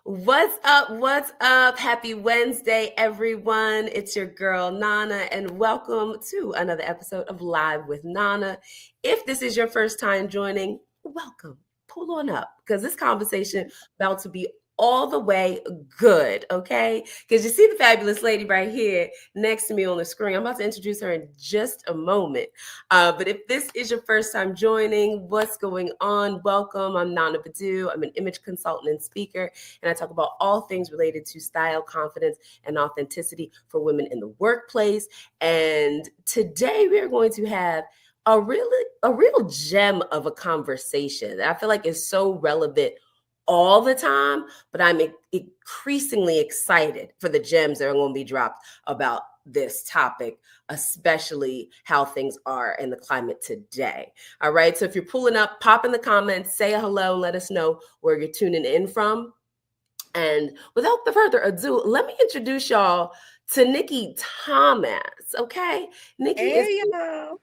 What's up? What's up? Happy Wednesday, everyone. It's your girl, Nana, and welcome to another episode of Live with Nana. If this is your first time joining, welcome. Pull on up because this conversation about to be all the way good, okay? Because you see the fabulous lady right here next to me on the screen. I'm about to introduce her in just a moment. But if this is your first time joining, what's going on? Welcome. I'm Nana Badu. I'm an image consultant and speaker, and I talk about all things related to style, confidence, and authenticity for women in the workplace. And today we are going to have a real gem of a conversation that I feel like is so relevant all the time, but I'm increasingly excited for the gems that are going to be dropped about this topic, especially how things are in the climate today. All right. So if you're pulling up, pop in the comments, say a hello, and let us know where you're tuning in from. And without further ado, let me introduce y'all to Nikki Thomas. Okay. Nikki Hey, is y'all.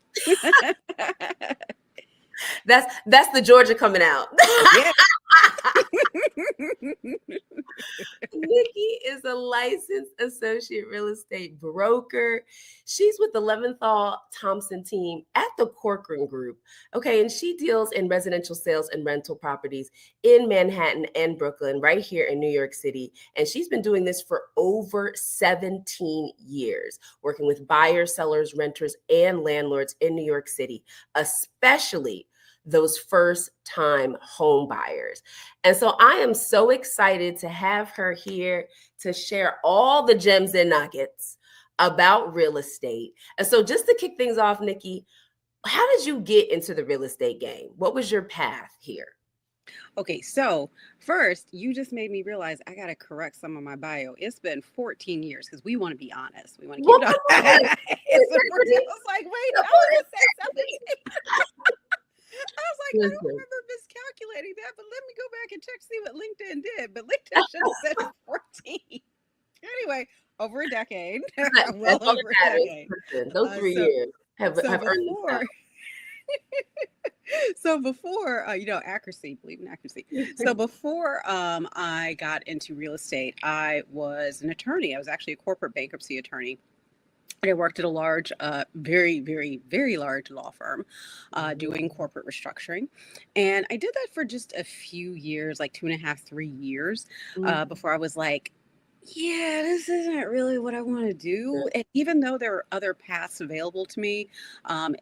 that's the Georgia coming out. Yeah. Nikki is a licensed associate real estate broker. She's with the Leventhal Thompson team at the Corcoran Group. Okay, and she deals in residential sales and rental properties in Manhattan and Brooklyn, right here in New York City. And she's been doing this for over 17 years, working with buyers, sellers, renters, and landlords in New York City, especially those first time home buyers. And so I am so excited to have her here to share all the gems and nuggets about real estate. And so just to kick things off, Nikki, how did you get into the real estate game? What was your path here? Okay, so first, you just made me realize I got to correct some of my bio. It's been 14 years because we want to be honest. We want to keep Well, it on. come on. It's been 14. I was like, wait, I was going to say 17. I was like, I don't Listen, remember miscalculating that, but let me go back and check to see what LinkedIn did. But LinkedIn should have said 14. Anyway, over a decade. Well that's all over that a matters. decade. Listen, those 3 years So have earned before so before accuracy, believe in accuracy. So themselves. before I got into real estate, I was an attorney. I was actually a corporate bankruptcy attorney. I worked at a large, very, very, very large law firm doing corporate restructuring. And I did that for just a few years, like 2.5, 3 years, before I was like, yeah, this isn't really what I want to do. And even though there are other paths available to me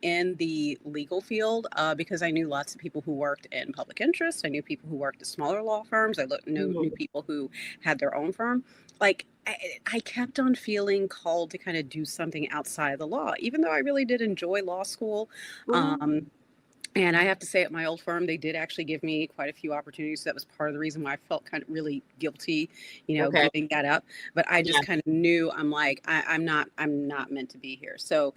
in the legal field, because I knew lots of people who worked in public interest, I knew people who worked at smaller law firms, knew people who had their own firm. Like, I kept on feeling called to kind of do something outside the law, even though I really did enjoy law school. Um, and I have to say, at my old firm, they did actually give me quite a few opportunities. So that was part of the reason why I felt kind of really guilty, Okay. giving that up. But I Yeah. just kind of knew I'm like, I'm not meant to be here. So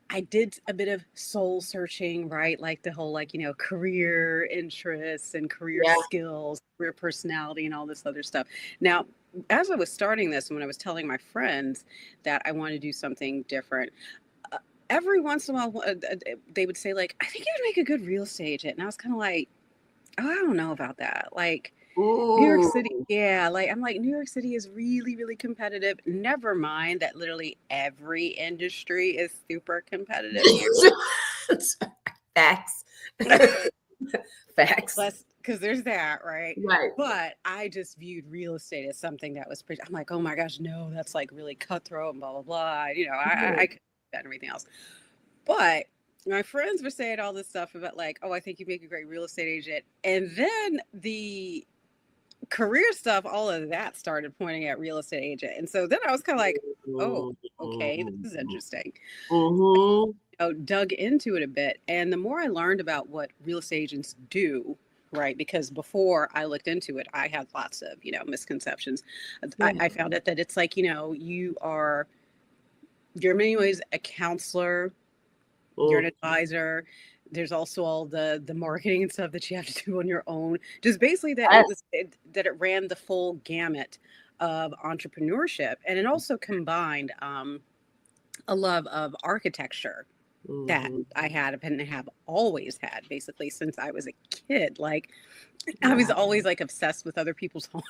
I did a bit of soul searching, right? Like the whole, like, career interests and career Yeah. skills, career personality, and all this other stuff. Now, as I was starting this, when I was telling my friends that I want to do something different, uh, every once in a while, they would say, like, I think you would make a good real estate agent. And I was kind of like, oh, I don't know about that. Like, New York Ooh. City, yeah, like I'm like New York City is really, really competitive. Never mind that literally every industry is super competitive here. Facts. Facts. Less because there's that, right? Right. But I just viewed real estate as something that was pretty. I'm like, oh my gosh, no, that's like really cutthroat and blah blah blah. I could do that and everything else. But my friends were saying all this stuff about like, oh, I think you make a great real estate agent, and then the career stuff, all of that started pointing at real estate agent. And so then I was kind of like, oh, okay, this is interesting. Mm-hmm. Dug into it a bit. And the more I learned about what real estate agents do, right, because before I looked into it, I had lots of, misconceptions. I found out that it's like, you're in many ways a counselor, you're an advisor. There's also all the marketing and stuff that you have to do on your own. Just basically that Yes. that it ran the full gamut of entrepreneurship, and it also combined a love of architecture. that Mhm. I had and have always had basically since I was a kid. Like I was Wow. always like obsessed with other people's homes,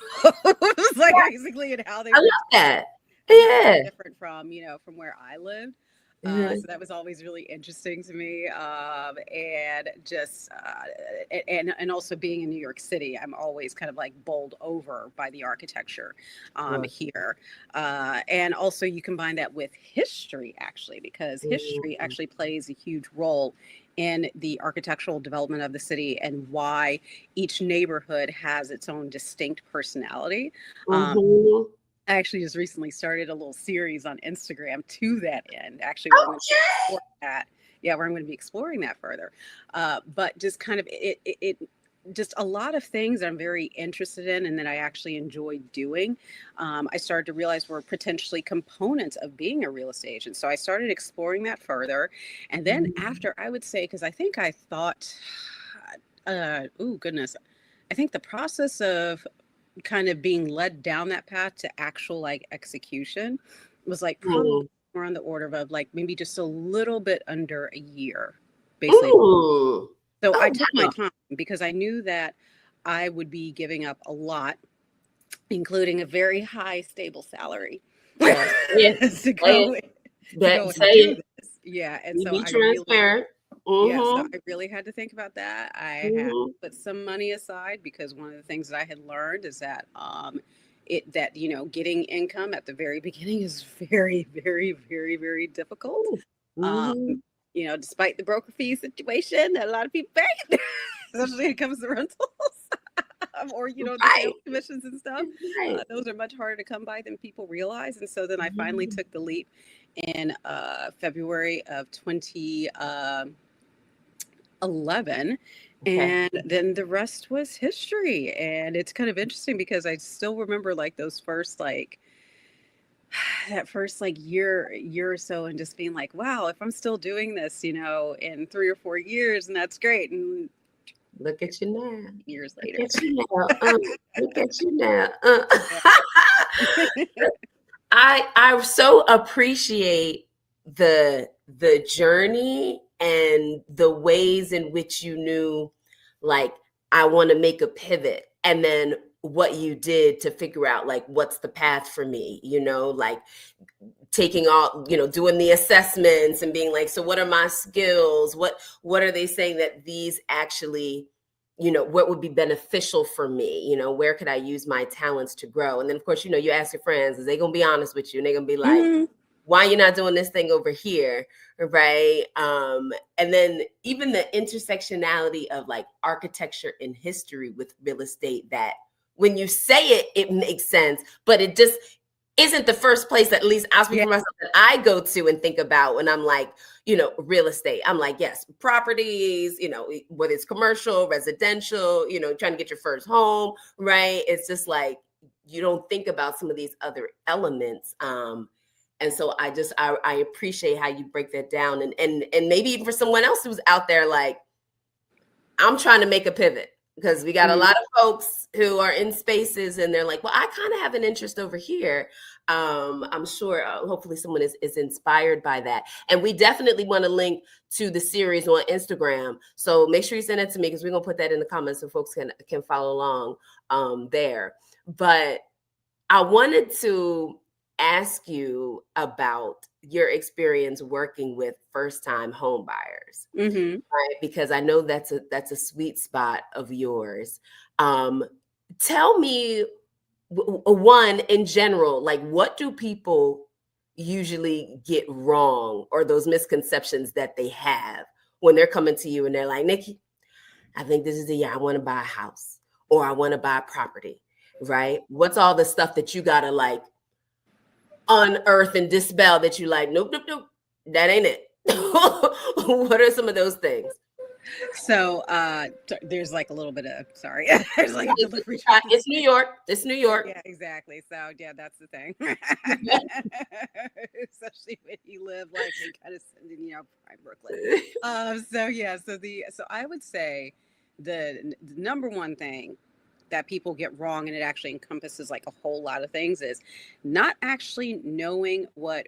like Yeah, basically and how they I were love designed that. and how Yeah. they're different from, from where I lived. Mhm. So that was always really interesting to me, and just and also being in New York City, I'm always kind of like bowled over by the architecture Sure. here, and also you combine that with history actually, because history Mhm. actually plays a huge role in the architectural development of the city and why each neighborhood has its own distinct personality. Um, Mhm. I actually just recently started a little series on Instagram to that end, actually, where I'm going to Okay. explore that. Yeah, where I'm going to be exploring that further. But just kind of just a lot of things I'm very interested in and that I actually enjoy doing. I started to realize were potentially components of being a real estate agent. So I started exploring that further. And then Mhm. after, I would say, because I think I thought, oh goodness, I think the process of kind of being led down that path to actual like execution was like probably Mm. more on the order of like maybe just a little bit under a year, basically. Mm. So I Oh, took my wow. time because I knew that I would be giving up a lot, including a very high stable salary Okay. Yeah. to Say go it. to That go say and do it. this. Yeah, and You so be I really transparent. yeah, so Mhm. I really had to think about that. I had to Mhm. put some money aside because one of the things that I had learned is that it that getting income at the very beginning is very, very, very, very difficult. Ooh. Um, Mhm. despite the broker fee situation that a lot of people pay, especially when it comes to rentals or the Right. sales commissions and stuff, Right. those are much harder to come by than people realize. And so then I finally Mhm. took the leap in February of 2011, Okay. and then the rest was history. And it's kind of interesting because I still remember like those first like that first like year or so, and just being like, wow, if I'm still doing this in 3 or 4 years, and that's great. And Look at you now. years Look later. at you now. Look at you now. Yeah. I so appreciate the journey and the ways in which you knew, like, I want to make a pivot, and then what you did to figure out like what's the path for me, like taking all, doing the assessments and being like, so what are my skills, what are they saying that these actually, what would be beneficial for me, where could I use my talents to grow. And then of course, you ask your friends, is they gonna be honest with you, and they're gonna be like, Mhm. why you not doing this thing over here, right? And then even the intersectionality of like architecture and history with real estate, that when you say it, it makes sense, but it just isn't the first place that, at least I'll speak Yeah. for myself, that I go to and think about when I'm like, real estate. I'm like, yes, properties, whether it's commercial, residential, trying to get your first home, right? It's just like you don't think about some of these other elements. And so I appreciate how you break that down, and maybe even for someone else who's out there like, I'm trying to make a pivot, because we got a Mhm. lot of folks who are in spaces and they're like, well, I kind of have an interest over here. I'm sure, hopefully someone is inspired by that. And we definitely want to link to the series on Instagram. So make sure you send it to me, because we're going to put that in the comments so folks can follow along there. But I wanted to ask you about your experience working with first time home buyers, Mhm. right? Because I know that's a sweet spot of yours. Um, Tell me, one, in general, like, what do people usually get wrong, or those misconceptions that they have when they're coming to you and they're like, Nikki, I think this is the year I want to buy a house, or I want to buy a property, right? What's all the stuff that you gotta like unearth and dispel, that you like, nope, nope, nope, that ain't it? What are some of those things? So there's like a little bit of sorry, there's like a delivery truck. It's New York. It's New York. Yeah, exactly. So yeah, that's the thing. Especially when you live like in kind of prime Brooklyn. So yeah, so I would say the number one thing that people get wrong, and it actually encompasses like a whole lot of things, is not actually knowing what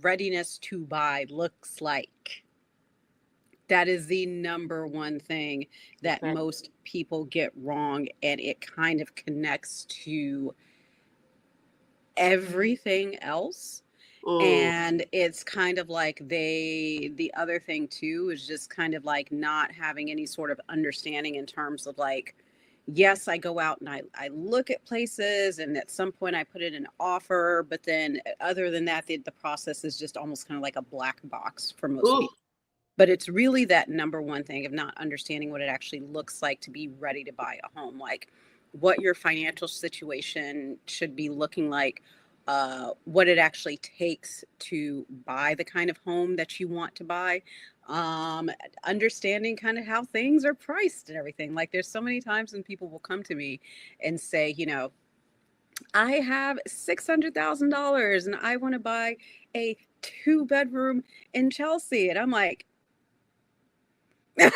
readiness to buy looks like. That is the number one thing that Okay. most people get wrong, and it kind of connects to everything else. Mm, And it's kind of like the other thing too is just kind of like not having any sort of understanding in terms of like, yes, I go out and I look at places, and at some point I put in an offer, but then other than that, the process is just almost kind of like a black box for most ooh, people. But it's really that number one thing of not understanding what it actually looks like to be ready to buy a home, like what your financial situation should be looking like, what it actually takes to buy the kind of home that you want to buy, um, understanding kind of how things are priced and everything. Like there's so many times when people will come to me and say, I have $600,000 and I want to buy a 2 bedroom in Chelsea. And I'm like, and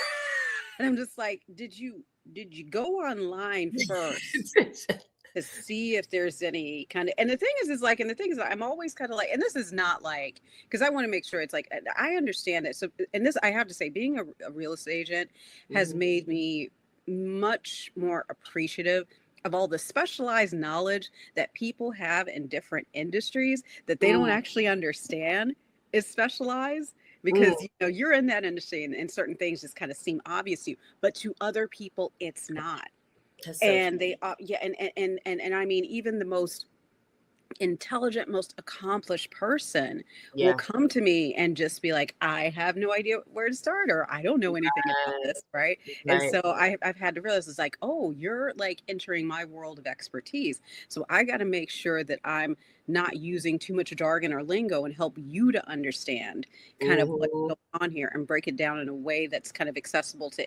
I'm just like, did you go online first to see if there's any kind of, and the thing is like, and the thing is I'm always kind of like, and this is not like, because I want to make sure it's like I understand it. So, and this I have to say, being a real estate agent has mhm, made me much more appreciative of all the specialized knowledge that people have in different industries that they don't mm, actually understand is specialized, mm. because you're in that industry, and certain things just kind of seem obvious to you, but to other people it's not. That's so And true. they yeah, and I mean, even the most intelligent, most accomplished person will Yeah. come to me and just be like, I have no idea where to start, or I don't know anything about Right. this, right? And Right. so I've had to realize, it's like, oh, you're like entering my world of expertise. So I got to make sure that I'm not using too much jargon or lingo, and help you to understand kind of what's Mhm. going on here, and break it down in a way that's kind of accessible to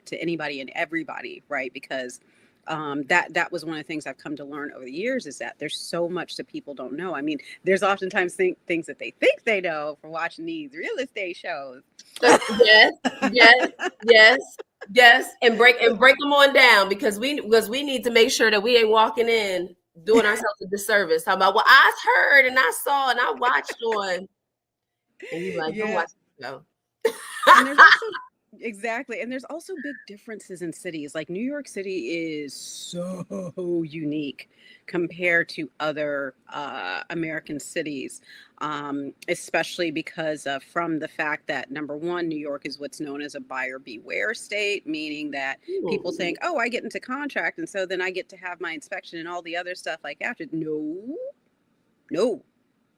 to anybody and everybody, right? Because that was one of the things I've come to learn over the years, is that there's so much that people don't know. I mean, there's oftentimes things that they think they know from watching these real estate shows. Yes, yes, yes, yes, and break them on down, because we need to make sure that we ain't walking in doing ourselves a disservice. How about, well, I heard and I saw and I watched on, and you like, go Yeah. watch the show. And there's also, exactly, and there's also big differences in cities. Like New York City is so unique compared to other American cities, especially because of, from the fact that, number one, New York is what's known as a buyer beware state, meaning that people Hmm. think, oh, I get into contract, and so then I get to have my inspection and all the other stuff like after. No, no,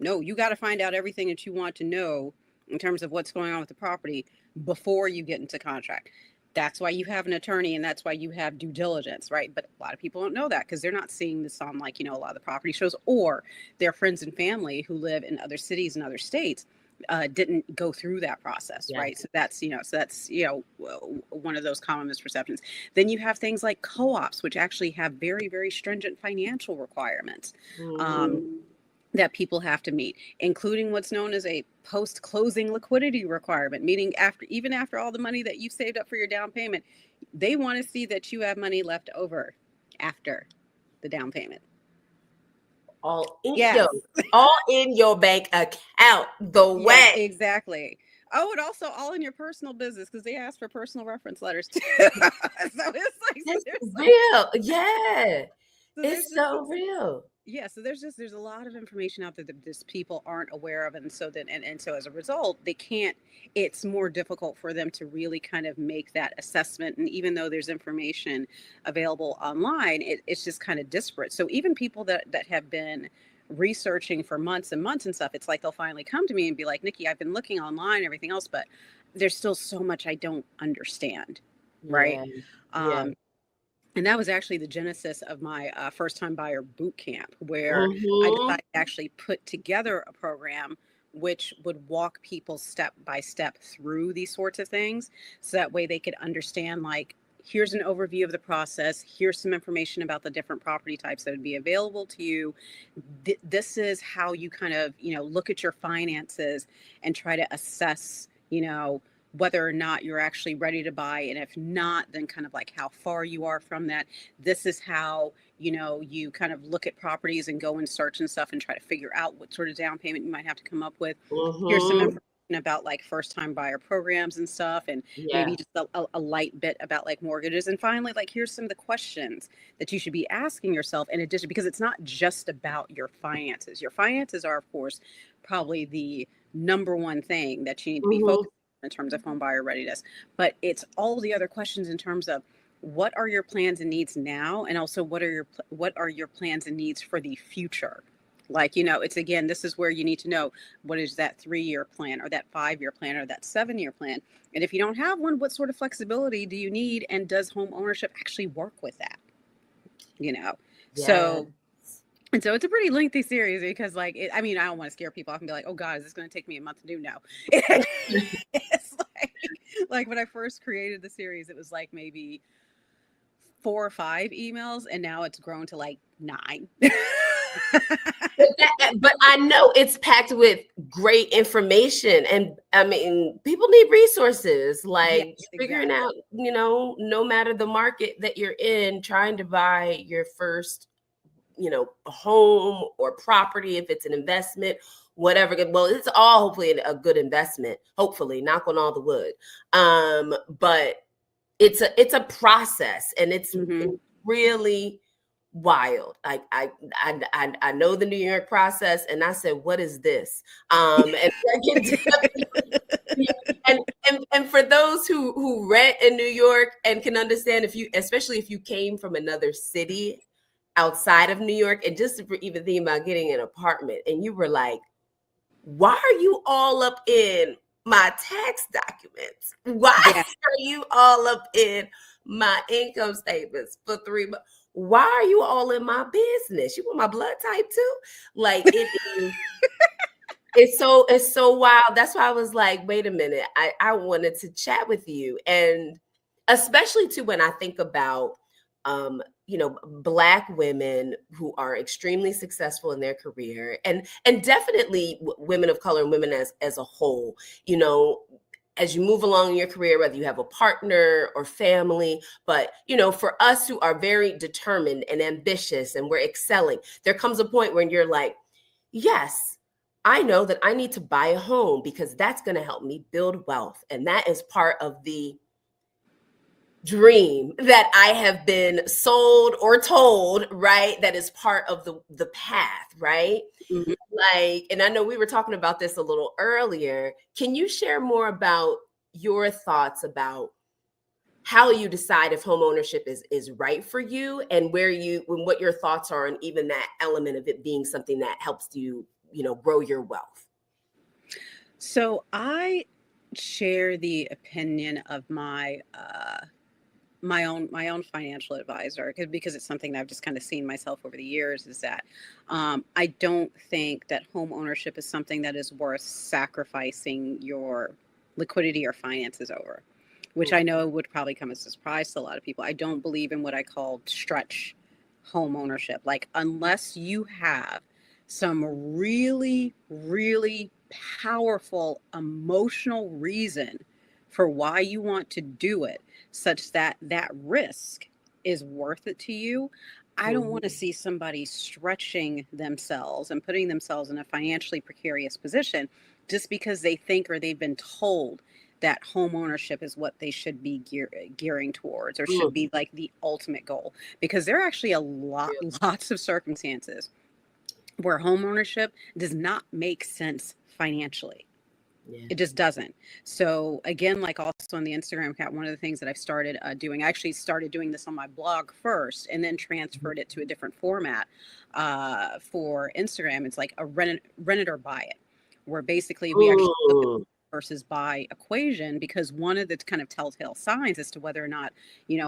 no, you got to find out everything that you want to know in terms of what's going on with the property before you get into contract. That's why you have an attorney, and that's why you have due diligence, right? But a lot of people don't know that, because they're not seeing this on, like, a lot of the property shows, or their friends and family who live in other cities and other states didn't go through that process, Yes. right? So that's one of those common misperceptions. Then you have things like co-ops, which actually have very, very stringent financial requirements. Um, Mhm. that people have to meet, including what's known as a post-closing liquidity requirement, meaning even after all the money that you've saved up for your down payment, they want to see that you have money left over after the down payment. All in yo, Yes, all in your bank account. The yes, way. exactly. Oh, and also all in your personal business, because they ask for personal reference letters too. So it's like, so It's there's like, real. Yeah. so there's It's just so real. yeah, so there's a lot of information out there that just people aren't aware of, and so then and so as a result, they can't, it's more difficult for them to really kind of make that assessment. And even though there's information available online, it's just kind of disparate. So even people that have been researching for months and months and stuff, it's like they'll finally come to me and be like, Nikki, I've been looking online and everything else, but there's still so much I don't understand, right? Yeah. Yeah. um, and that was actually the genesis of my first time buyer boot camp, where I Mhm. decided to actually put together a program which would walk people step by step through these sorts of things, so that way they could understand, like, here's an overview of the process, here's some information about the different property types that would be available to you. This is how you kind of, look at your finances and try to assess, whether or not you're actually ready to buy. And if not, then kind of like how far you are from that. This is how, you kind of look at properties and go and search and stuff and try to figure out what sort of down payment you might have to come up with. Here's some Mhm. information about like first time buyer programs and stuff, and maybe Yeah. just a light bit about like mortgages. And finally, like, here's some of the questions that you should be asking yourself in addition, because it's not just about your finances. Your finances are, of course, probably the number one thing that you need to be Hmm. focused on in terms of home buyer readiness, but it's all the other questions in terms of what are your plans and needs now, and also what are your plans and needs for the future. Like, it's, again, this is where you need to know, what is that 3-year plan, or that 5-year plan, or that 7-year plan. And if you don't have one, what sort of flexibility do you need, and does home ownership actually work with that? you know Yeah. so and so it's a pretty lengthy series, because, like, I mean, I don't want to scare people off and be like, oh god, is this going to take me a month to do? No. It's like when I first created the series, it was like maybe 4 or 5 emails, and now it's grown to like 9. But I know it's packed with great information. And I mean, people need resources, Yes, like figuring exactly. out, no matter the market that you're in, trying to buy your first, home or property, if it's an investment, whatever. Well, it's all hopefully a good investment, hopefully, knock on all the wood. But it's a process, and Hmm. it's really wild. I know the New York process, and I said, "What is this?" And I get and for those who rent in New York and can understand, especially if you came from another city outside of New York, and just even thinking about getting an apartment, and you were like, why are you all up in my tax documents? Why Yeah. are you all up in my income statements for 3 months? Why are you all in my business? You want my blood type too? Like, it's so wild. That's why I was like, wait a minute. I wanted to chat with you. And especially too, when I think about Black women who are extremely successful in their career, and definitely women of color and women as a whole, you know, as you move along in your career, whether you have a partner or family. But for us who are very determined and ambitious and we're excelling, there comes a point when you're like, yes, I know that I need to buy a home because that's going to help me build wealth. And that is part of the dream that I have been sold or told, right? That is part of the path, right? Mhm. Like, and I know we were talking about this a little earlier. Can you share more about your thoughts about how you decide if home ownership is right for you, and what your thoughts are on even that element of it being something that helps you, grow your wealth? So I share the opinion of my own financial advisor, because it's something that I've just kind of seen myself over the years, is that I don't think that home ownership is something that is worth sacrificing your liquidity or finances over, which I know would probably come as a surprise to a lot of people. I don't believe in what I call stretch home ownership. Like, unless you have some really, really powerful emotional reason for why you want to do it, such that that risk is worth it to you, I don't want to Mhm. see somebody stretching themselves and putting themselves in a financially precarious position just because they think, or they've been told, that home ownership is what they should be gearing towards, or should Mm. be like the ultimate goal. Because there are actually lots of circumstances where home ownership does not make sense financially. Yeah. It just doesn't. So again, like, also on the Instagram account, one of the things that I've started doing, I actually started doing this on my blog first, and then transferred it to a different format for Instagram. It's like a rent it or buy it, where basically we actually look at Mm. versus buy equation, because one of the kind of telltale signs as to whether or not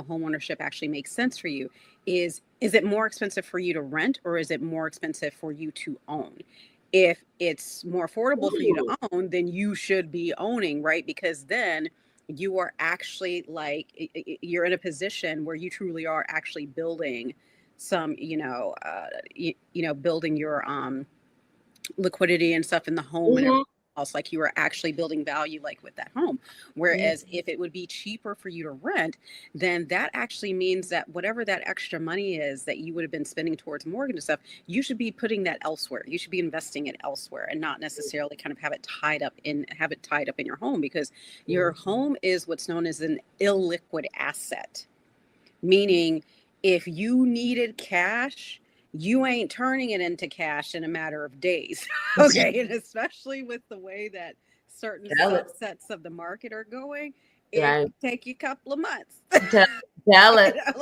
home ownership actually makes sense for you is it more expensive for you to rent, or is it more expensive for you to own? If it's more affordable for you to Mm. own, then you should be owning, right? Because then you are actually, like, you're in a position where you truly are actually building some, building your liquidity and stuff in the home and everything Mhm. house, like you are actually building value like with that home. Yeah. Whereas if it would be cheaper for you to rent, then that actually means that whatever that extra money is that you would have been spending towards mortgage and stuff, you should be putting that elsewhere. You should be investing it elsewhere and not necessarily kind of have it tied up in your home, because your home is what's known as an illiquid asset, meaning if you needed cash, you ain't turning it into cash in a matter of days. Okay. And especially with the way that certain Tell it. subsets of the market are going, it Right. could take you a couple of months. Tell, tell You it. know,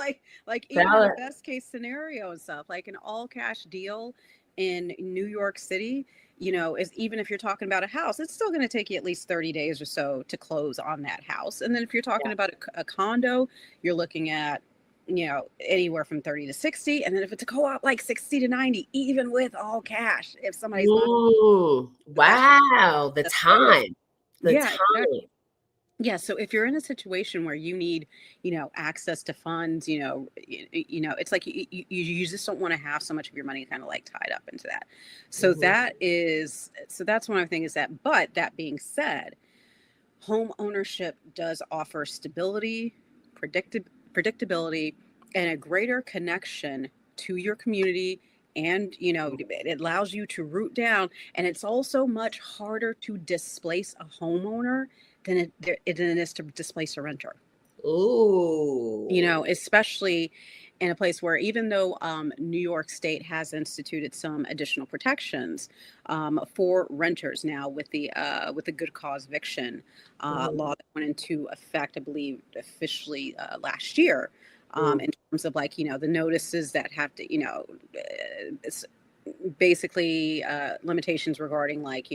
like even Tell in a it. best case scenario and stuff, like an all cash deal in New York City, is, even if you're talking about a house, it's still going to take you at least 30 days or so to close on that house. And then if you're talking about a condo, you're looking at, anywhere from 30 to 60. And then if it's a co-op, like 60 to 90, even with all cash, if somebody's not, Ooh, so that's wow. The the third. time. The Yeah, exactly. time. Yeah, so if you're in a situation where you need, access to funds, it's like you just don't want to have so much of your money kind of like tied up into that. So that's one of the things, is that, but that being said, home ownership does offer stability, predictability, and a greater connection to your community. And, it allows you to root down. And it's also much harder to displace a homeowner than it is to displace a renter. Ooh. Especially in a place where, even though New York State has instituted some additional protections for renters now with the good cause eviction Mhm. law that went into effect, I believe, officially last year, Mm. in terms of, like, the notices that have to, it's basically limitations regarding, like,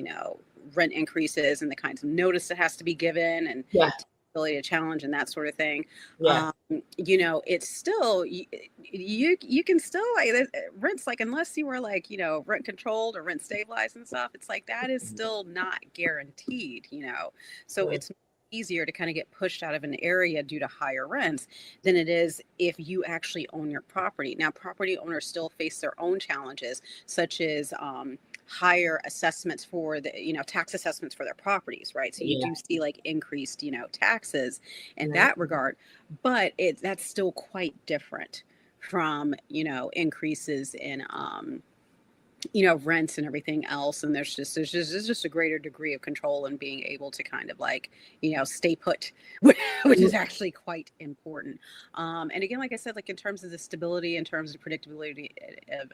rent increases and the kinds of notice that has to be given, and Yeah. ability to challenge and that sort of thing. Yeah. It's still, you can still, like, rents, like, unless you were, like, rent controlled or rent stabilized and stuff, it's like that is still not guaranteed. So Mm. it's easier to kind of get pushed out of an area due to higher rents than it is if you actually own your property. Now, property owners still face their own challenges, such as higher assessments for the, tax assessments for their properties, right? So you Yeah. do see, like, increased, taxes in Right. that regard, but that's still quite different from, increases in, rents and everything else. And there's just a greater degree of control and being able to kind of, like, stay put, which is actually quite important. And again, like I said, like, in terms of the stability, in terms of predictability of,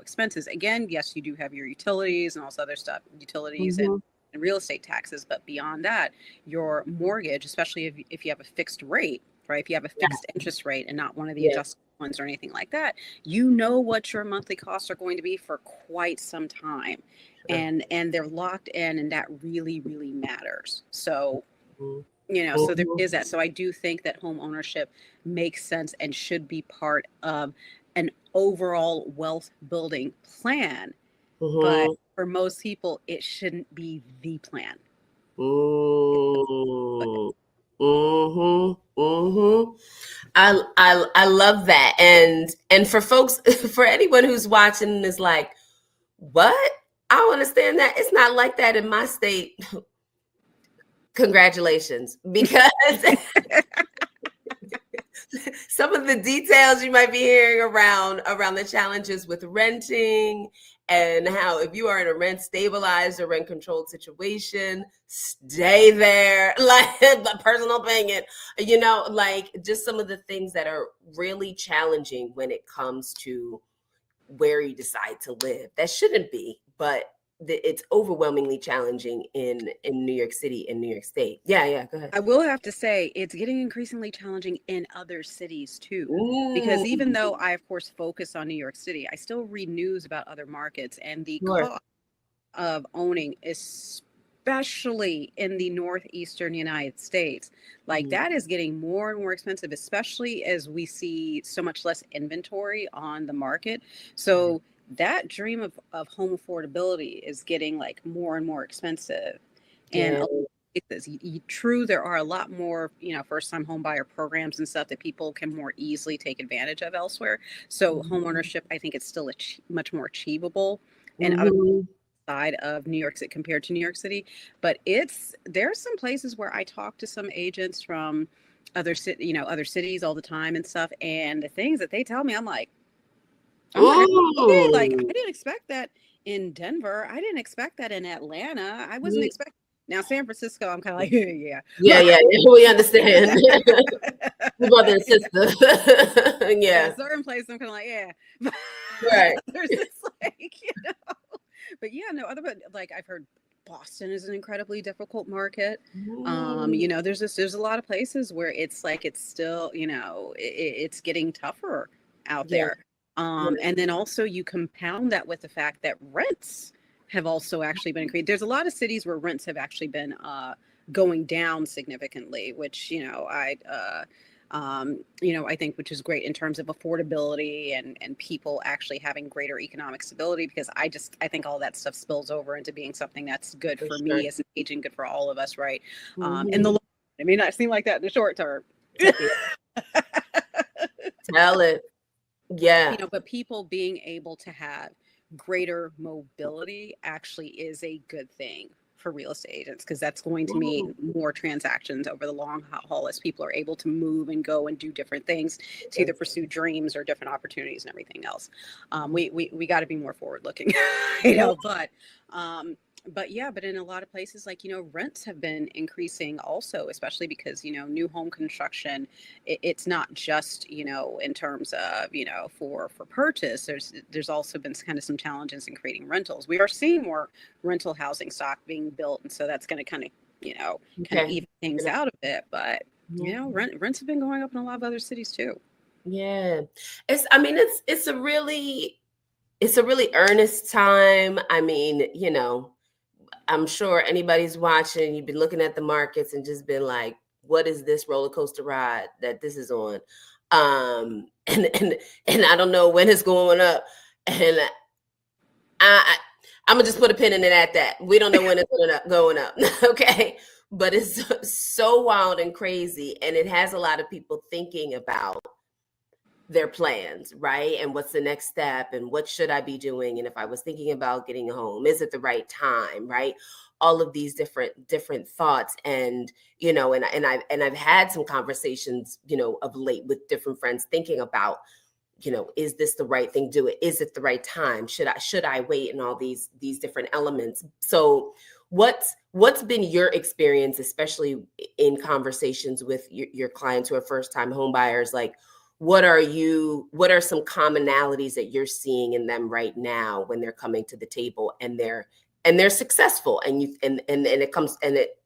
expenses, again, yes, you do have your utilities and all this other stuff, utilities and Mhm. real estate taxes. But beyond that, your mortgage, especially if you have a fixed rate, right? If you have a Yeah. fixed interest rate and not one of the Yeah. adjustable ones or anything like that, you know what your monthly costs are going to be for quite some time. Sure. And they're locked in, and that really, really matters. So, Mhm. so there Mhm. is that. So I do think that home ownership makes sense and should be part of an overall wealth building plan. But Mhm. for most people, it shouldn't be the plan. Mm. Mhm. Mhm. I love that. And for folks, for anyone who's watching and is like, what? I don't understand that. It's not like that in my state. Congratulations, because some of the details you might be hearing around the challenges with renting, and how, if you are in a rent stabilized or rent controlled situation, stay there, like the personal opinion, like, just some of the things that are really challenging when it comes to where you decide to live. That shouldn't be, but it's overwhelmingly challenging in New York City and New York State. Yeah, yeah, go ahead. I will have to say it's getting increasingly challenging in other cities too. Because even Mm, though I, of course, focus on New York City, I still read news about other markets, and the sure. cost of owning, especially in the northeastern United States, like, Mm, that is getting more and more expensive, especially as we see so much less inventory on the market. right. So that dream of home affordability is getting, like, more and more expensive. And Yeah. true, there are a lot more, first time home buyer programs and stuff that people can more easily take advantage of elsewhere. So home Mhm. ownership, I think it's still much more achievable in other Mhm. outside of New York City compared to New York City. But there's some places where I talk to some agents from other cities all the time and stuff, and the things that they tell me, I'm like, okay, like Ooh. I didn't expect that in Denver. I didn't expect that in Atlanta. I wasn't Mm. expecting. Now San Francisco, I'm kind of like, yeah, Yeah, yeah, yeah, we understand. Your brother and sister. yeah. Yeah, Certain places, I'm kind of like, yeah. But right. there's just like, but yeah, no other. But like I've heard, Boston is an incredibly difficult market. Mm. There's a lot of places where it's like it's still, it's getting tougher out Yeah, there. yeah, And then also you compound that with the fact that rents have also actually been increased. There's a lot of cities where rents have actually been going down significantly, which I think, which is great in terms of affordability and people actually having greater economic stability, because I think all that stuff spills over into being something that's good for for sure. me as an agent, good for all of us, right? In the Mhm. long, it may not seem like that in the short term. Tell it. Yeah. But people being able to have greater mobility actually is a good thing for real estate agents, because that's going to Mm. mean more transactions over the long haul as people are able to move and go and do different things to either pursue dreams or different opportunities and everything else. We got to be more forward looking, Yeah. um, but yeah, but in a lot of places, like, rents have been increasing also, especially because, new home construction, it's not just, in terms of, for purchase. There's also been kind of some challenges in creating rentals. We are seeing more rental housing stock being built, and so that's going to kind of, Okay. even things out a bit. But Mhm. rents have been going up in a lot of other cities too. Yeah. I mean, it's a really earnest time. I mean, I'm sure anybody's watching, you've been looking at the markets and just been like, what is this roller coaster ride that this is on? And I don't know when it's going up. And I I'm gonna just put a pin in it at that. We don't know when it's going up. Okay. But it's so wild and crazy. And it has a lot of people thinking about their plans, right? And what's the next step and what should I be doing? And if I was thinking about getting a home, is it the right time, right? All of these different thoughts. And I've had some conversations, of late with different friends thinking about, is this the right thing to do? It is it the right time? Should I wait, and all these different elements. So what's been your experience, especially in conversations with your clients who are first time home buyers? Like, what are some commonalities that you're seeing in them right now when they're coming to the table and they're successful, and it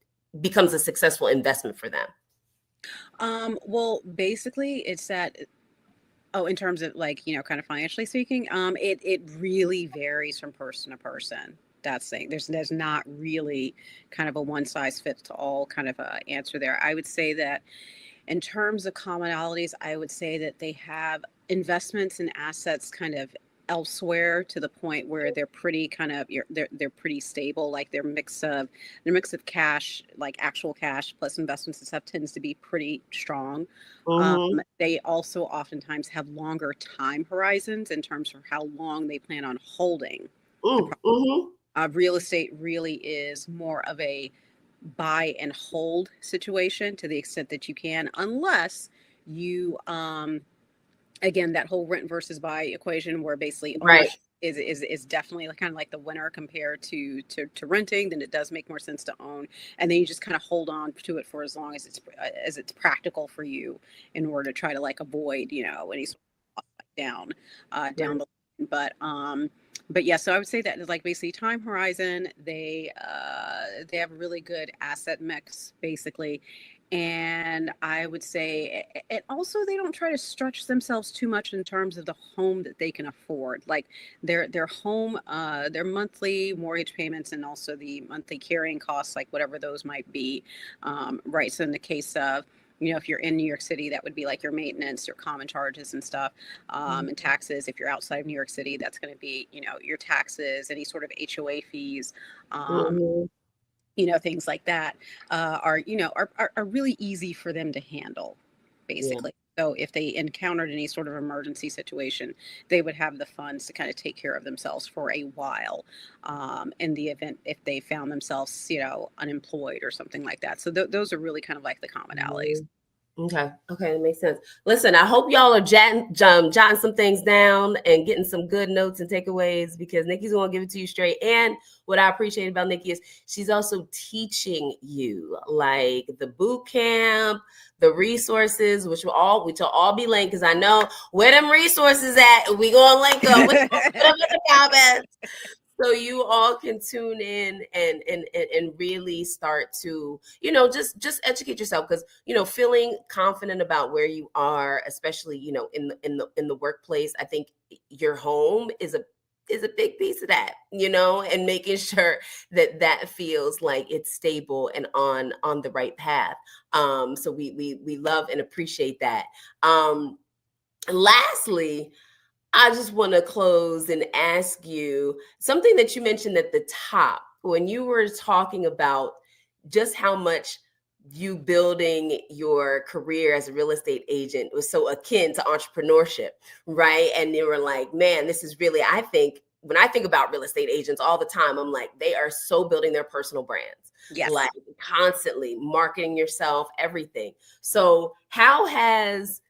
becomes a successful investment for them? Well, basically, it's that. Oh, in terms of, like, kind of financially speaking, it really varies from person to person. That's the thing. There's not really kind of a one size fits all kind of answer there. I would say that in terms of commonalities, I would say that they have investments and assets kind of elsewhere, to the point where they're pretty kind of they're pretty stable. Like their mix of cash, like actual cash plus investments and stuff, tends to be pretty strong. Mm-hmm. They also oftentimes have longer time horizons in terms of how long they plan on holding the property. Mm-hmm. Real estate really is more of a buy and hold situation, to the extent that you can, unless you again, that whole rent versus buy equation, where basically Right. ownership is definitely kind of like the winner compared to renting. Then it does make more sense to own, and then you just kind of hold on to it for as long as it's practical for you, in order to try to, like, avoid, any sort of down Right. the line. But yeah, so I would say that, like, basically time horizon, they have a really good asset mix, basically. And I would say, and also, they don't try to stretch themselves too much in terms of the home that they can afford. Like their home, their monthly mortgage payments, and also the monthly carrying costs, like whatever those might be. Right. So in the case of, if you're in New York City, that would be like your maintenance, your common charges and stuff, and taxes. If you're outside of New York City, that's going to be, your taxes, any sort of HOA fees, um, Mm-hmm. things like that, are really easy for them to handle, Yeah. basically. So if they encountered any sort of emergency situation, they would have the funds to kind of take care of themselves for a while, in the event if they found themselves, unemployed or something like that. So those are really kind of like the commonalities. Mhm. Okay. Okay, that makes sense. Listen, I hope y'all are jotting some things down and getting some good notes and takeaways because Nikki's going to give it to you straight. And what I appreciate about Nikki is she's also teaching you like the boot camp, the resources, which will all be linked because I know where them resources at. We gonna link them. We gonna put them in the comments so you all can tune in and really start to just educate yourself because feeling confident about where you are, especially in the workplace. I think your home is a big piece of that, and making sure that that feels like it's stable and on the right path. So we love and appreciate that. Lastly, I just want to close and ask you something that you mentioned at the top when you were talking about just how much you building your career as a real estate agent was so akin to entrepreneurship, right? And they were like, man, this is really, I think, when I think about real estate agents all the time, I'm like, they are so building their personal brands, Yes. like constantly marketing yourself, everything. So, how has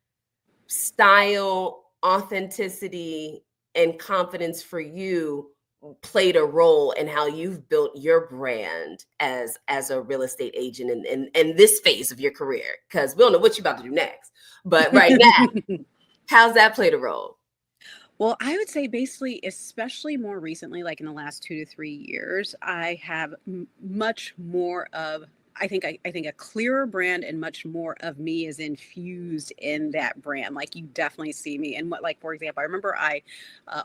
style, authenticity, and confidence for you played a role in how you've built your brand as a real estate agent in this phase of your career? Because we don't know what you're about to do next, but right now, how's that played a role? Well, I would say basically, especially more recently, like in the last 2 to 3 years, I have much more of. I think a clearer brand and much more of me is infused in that brand. Like you definitely see me. And what, like for example, I remember I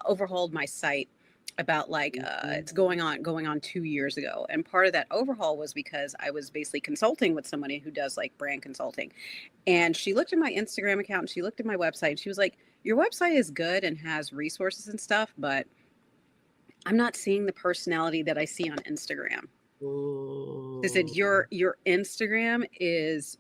overhauled my site about like it's going on 2 years ago, and part of that overhaul was because I was basically consulting with somebody who does like brand consulting, and she looked at my Instagram account and she looked at my website and she was like, your website is good and has resources and stuff, but I'm not seeing the personality that I see on Instagram. They said Mm, your Instagram is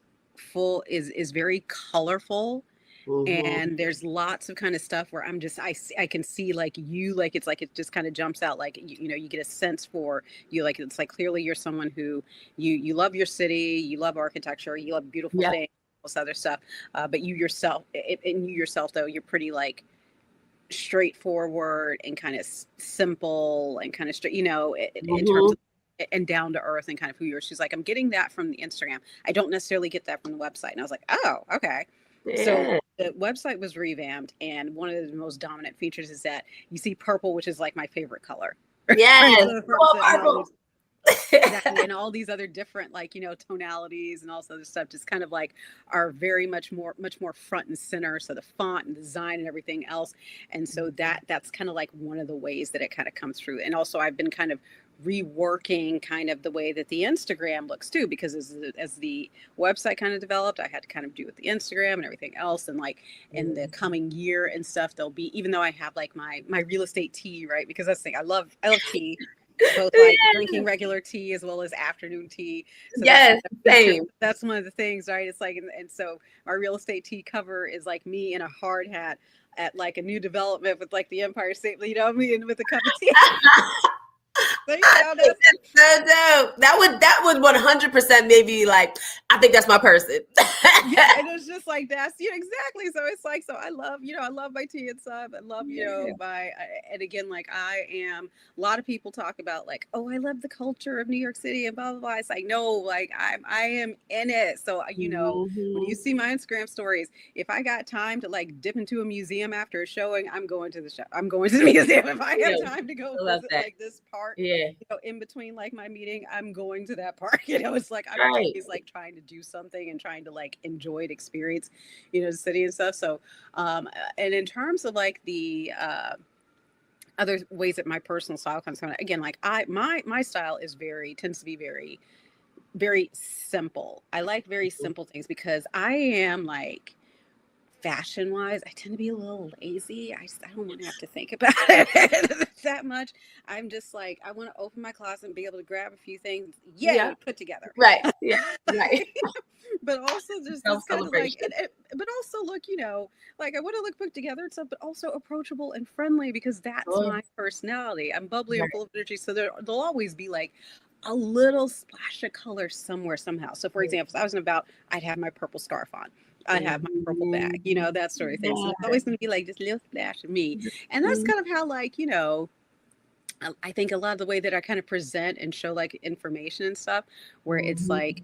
is very colorful, mhm. and there's lots of kind of stuff where I can see like you, like it's like it just kind of jumps out, like you get a sense for you, like it's like clearly you're someone who you love your city, you love architecture, you love beautiful Yeah. things, all this other stuff, but you yourself, and you yourself though, you're pretty like straightforward and kind of simple and kind of straight, in terms Mhm. of and down to earth and kind of who you are. She's like, I'm getting that from the Instagram. I don't necessarily get that from the website. And I was like, oh, okay. So Yeah. the website was revamped, and one of the most dominant features is that you see purple, which is like my favorite color. Right. Yes. So the Come purpose on, and all purple. these exactly, and all these other different like tonalities and all this other stuff just kind of like are very much more front and center, so the font and design and everything else, and so that's kind of like one of the ways that it kind of comes through. And also I've been kind of reworking kind of the way that the Instagram looks too, because as the website kind of developed, I had to kind of do with the Instagram and everything else, and like in the coming year and stuff, there'll be, even though I have like my real estate tea, right, because that's the thing, I love tea, both like drinking regular tea as well as afternoon tea. So that's Yes, a feature. same. That's one of the things, right? It's like, and so my real estate tea cover is like me in a hard hat at like a new development with like the Empire State, me and with a cup of tea. So, I think that's that's so dope. That would 100% maybe like I think that's my person. yeah, and it's just like that's exactly. So it's like, so I love my tea and stuff. I love Yeah. and again, like I am. A lot of people talk about like, oh, I love the culture of New York City and blah blah blah. It's like no, like I am in it. So when you Mhm. see my Instagram stories, if I got time to like dip into a museum after a showing, I'm going to the show. I'm going to the museum. If I have Yeah, time to go I love visit that. like this park, Yeah, in between like my meeting, I'm going to that park. It's like I'm right. always like trying to do something and trying to like enjoy it, experience, the city and stuff. So, and in terms of like the other ways that my personal style comes from, again, like my style is tends to be very, very simple. I like very simple things because I am like fashion wise, I tend to be a little lazy. I don't want to have to think about it that much. I'm just like, I want to open my closet and be able to grab a few things, Yeah. yay, put together. Right. Yeah. Right. But also just Self this kind of like, celebration. but also look, like I want to look put together and stuff, but also approachable and friendly because that's Oh, my personality. I'm bubbly, I'm right. full of energy. So there'll always be like a little splash of color somewhere, somehow. So for example, if I was about, I'd have my purple scarf on. I'd have my purple bag, Mhm. that sort of thing. So there's Yeah. always going to be like this little splash of me. And that's Mhm. kind of how, like, I think a lot of the way that I kind of present and show like information and stuff, where it's Mhm. like,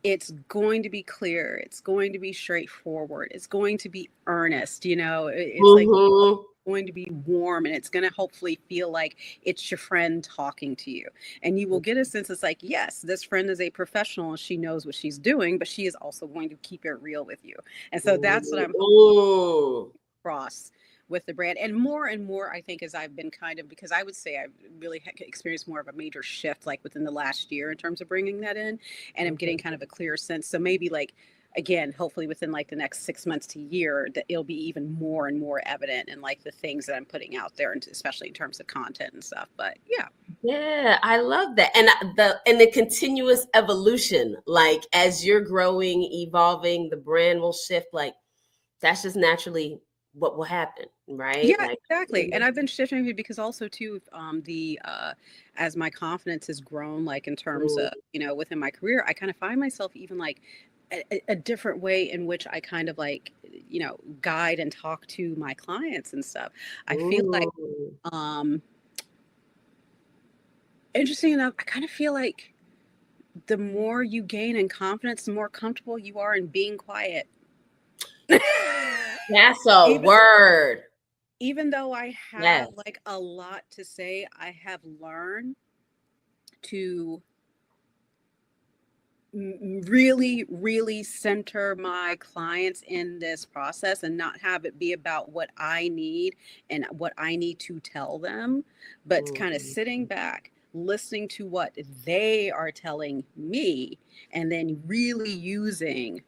it's going to be clear, it's going to be straightforward, it's going to be earnest, it's like Mhm. going to be warm and it's going to hopefully feel like it's your friend talking to you. And you will get a sense it's like, yes, this friend is a professional and she knows what she's doing, but she is also going to keep it real with you. And so that's what I'm Mhm. across with the brand. And more I think as I've been kind of, because I would say I've really experienced more of a major shift like within the last year in terms of bringing that in, and I'm getting Mhm. kind of a clearer sense. So maybe like, again, hopefully within like the next 6 months to a year, that it'll be even more and more evident in like the things that I'm putting out there, and especially in terms of content and stuff. But yeah. Yeah, I love that. And the continuous evolution, like as you're growing, evolving, the brand will shift. Like that's just naturally what will happen, right? Yeah, Like, exactly. And I've been shifting it because also too, the as my confidence has grown, like in terms mm, of within my career, I kind of find myself even like a different way in which I kind of like guide and talk to my clients and stuff. I feel like mm. um interesting enough, I kind of feel like the more you gain in confidence, the more comfortable you are in being quiet. That's a even word. even though I have Yes. like a lot to say, I have learned to really, really center my clients in this process and not have it be about what I need and what I need to tell them, but kind of Mhm. sitting back, listening to what they are telling me, and then really using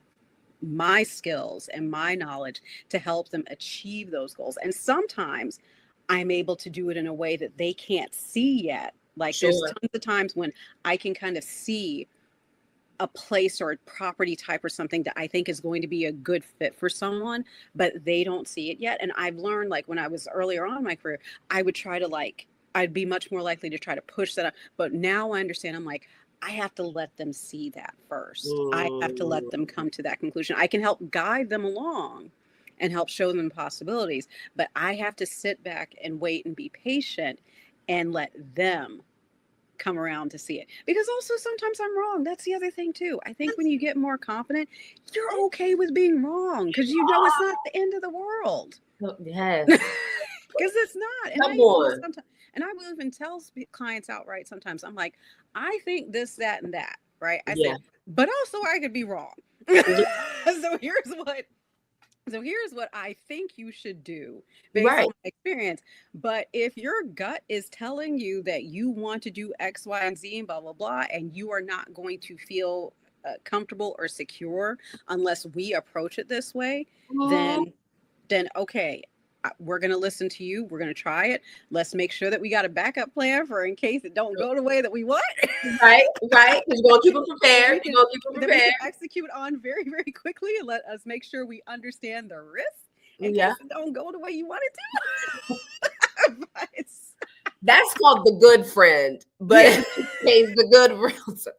my skills and my knowledge to help them achieve those goals. And sometimes I'm able to do it in a way that they can't see yet. Like there's Sure. tons of times when I can kind of see a place or a property type or something that I think is going to be a good fit for someone, but they don't see it yet. And I've learned, like when I was earlier on in my career, I would try to like, I'd be much more likely to try to push that up. But now I understand, I'm like, I have to let them see that first. I have to let them Mm. come to that conclusion. I can help guide them along and help show them possibilities, but I have to sit back and wait and be patient and let them come around to see it. Because also sometimes I'm wrong. That's the other thing too. I think when you get more confident, you're okay with being wrong because it's not the end of the world. Yes. Because it's not. And I Come even will on. sometimes, and I will even tell clients outright sometimes, I'm like, I think this, that, and that, right? I Yeah. say, but also I could be wrong. Yeah. so here's what so here's what I think you should do based on Right. my experience. But if your gut is telling you that you want to do X, Y, and Z and blah, blah, blah, and you are not going to feel comfortable or secure unless we approach it this way, Mhm. then okay, we're going to listen to you. We're going to try it. Let's make sure that we got a backup plan for in case it don't go the way that we want. Right. Right. Because you're gonna keep them that prepared. we You're can gonna keep them that we prepared. can execute on very, very quickly, and let us make sure we understand the risk in Yeah. case it don't go the way you want it to. But That's called the good friend, but yeah, in this case, the good realtor.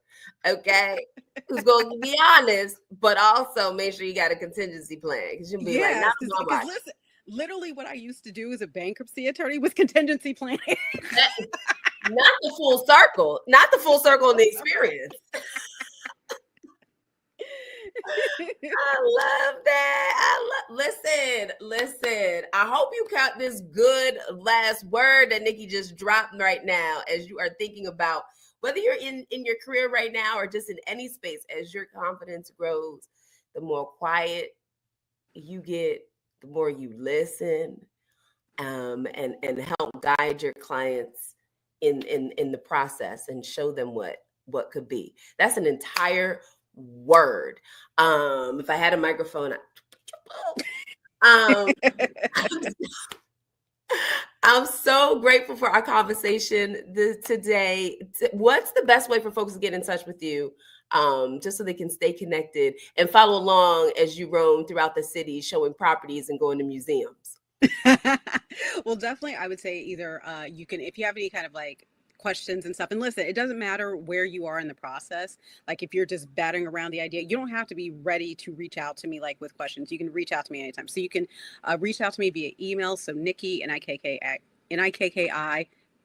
Okay. Who's going to be honest, but also make sure you got a contingency plan because you'll be like, not yes, on my because watch. listen, literally what I used to do as a bankruptcy attorney was contingency planning. That, not the full circle, not the full circle in the experience. I love that. Listen. I hope you count this good last word that Nikki just dropped right now as you are thinking about whether you're in your career right now or just in any space. As your confidence grows, the more quiet you get, the more you listen, and help guide your clients in the process and show them what could be. That's an entire word. If I had a microphone, Um, I'm so grateful for our conversation today. What's the best way for folks to get in touch with you, just so they can stay connected and follow along as you roam throughout the city, showing properties and going to museums? Well, definitely, I would say either you can, if you have any kind of like questions and stuff, and listen, it doesn't matter where you are in the process. Like if you're just batting around the idea, you don't have to be ready to reach out to me like with questions. You can reach out to me anytime. So you can reach out to me via email. So Nikki, Nikki,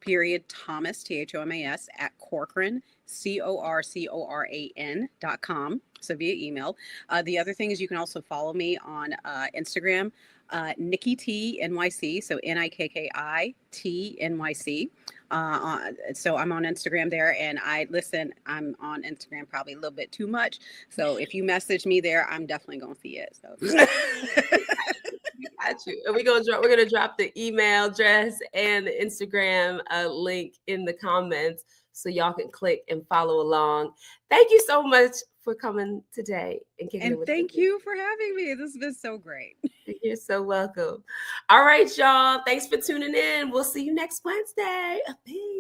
period, Thomas, Thomas, at Corcoran, CORCORAN.com. So via email. The other thing is you can also follow me on Instagram, Nikki T NYC, so NIKKI TNYC. So I'm on Instagram there, and I'm on Instagram probably a little bit too much. So if you message me there, I'm definitely gonna see it. So. Got you. And we're gonna drop the email address and the Instagram link in the comments so y'all can click and follow along. Thank you so much for coming today and kicking it And with thank me. you for having me. This has been so great. You're so welcome. All right, y'all. Thanks for tuning in. We'll see you next Wednesday. Peace.